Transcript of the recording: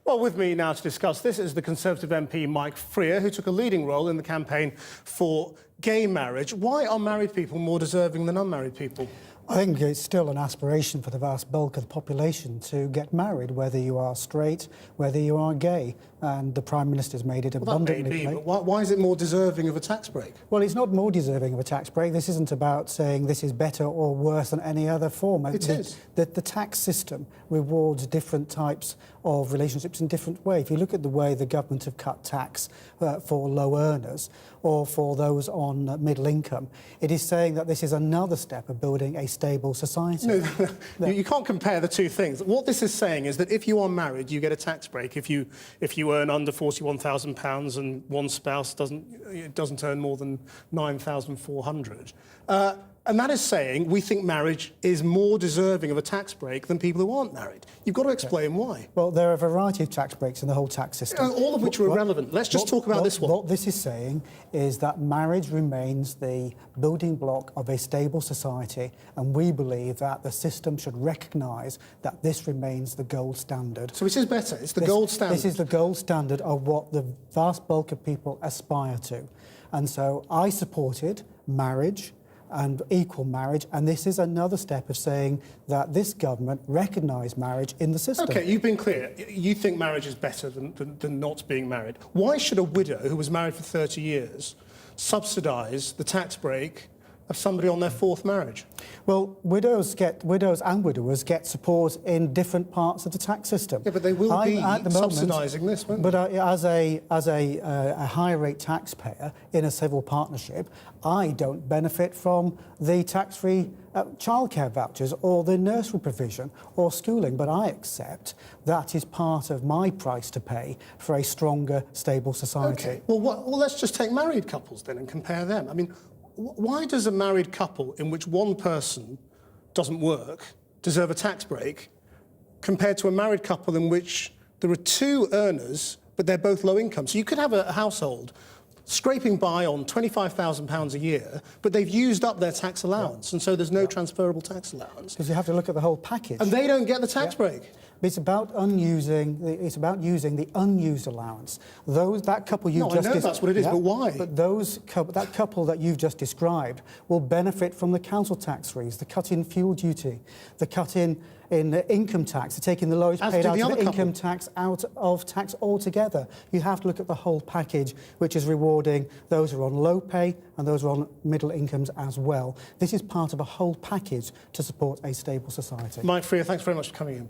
Well, with me now to discuss this is the Conservative MP Mike Freer, who took a leading role in the campaign for gay marriage. Why are married people more deserving than unmarried people? I think it's still an aspiration for the vast bulk of the population to get married, whether you are straight, whether you are gay. And the Prime Minister's made it abundantly That may be, clear. but why is it more deserving of a tax break? Well, it's not more deserving of a tax break. This isn't about saying this is better or worse than any other form. It is. The tax system rewards different types of relationships in different ways. If you look at the way the government have cut tax for low earners or for those on middle income, it is saying that this is another step of building a stable society. No, you can't compare the two things. What this is saying is that if you are married, you get a tax break. If you earn under £41,000 and one spouse doesn't earn more than £9,400. And that is saying we think marriage is more deserving of a tax break than people who aren't married. You've got to explain why. Well, there are a variety of tax breaks in the whole tax system. All of which are irrelevant. Let's just talk about this one. What this is saying is that marriage remains the building block of a stable society, and we believe that the system should recognise that this remains the gold standard. So it is better. It's the gold standard. This is the gold standard of what the vast bulk of people aspire to. And so I supported marriage and equal marriage, and this is another step of saying that this government recognised marriage in the system. OK, you've been clear. You think marriage is better than not being married. Why should a widow who was married for 30 years subsidise the tax break of somebody on their fourth marriage? Well, widows and widowers get support in different parts of the tax system. Yeah, but they will be subsidising this, won't they? But as a high rate taxpayer in a civil partnership, I don't benefit from the tax-free childcare vouchers or the nursery provision or schooling, but I accept that is part of my price to pay for a stronger, stable society. OK, well, let's just take married couples then and compare them. I mean, why does a married couple in which one person doesn't work deserve a tax break compared to a married couple in which there are two earners, but they're both low income? So you could have a household scraping by on £25,000 a year, but they've used up their tax allowance, and so there's no transferable tax allowance. Because you have to look at the whole package. And they don't get the tax break. It's about using the unused allowance. That couple you just I know that's what it is, but why? But that couple that you've just described will benefit from the council tax freeze, the cut in fuel duty, the cut in income tax, the taking the lowest paid out of the income tax out of tax altogether. You have to look at the whole package, which is rewarding those who are on low pay and those who are on middle incomes as well. This is part of a whole package to support a stable society. Mike Freer, thanks very much for coming in.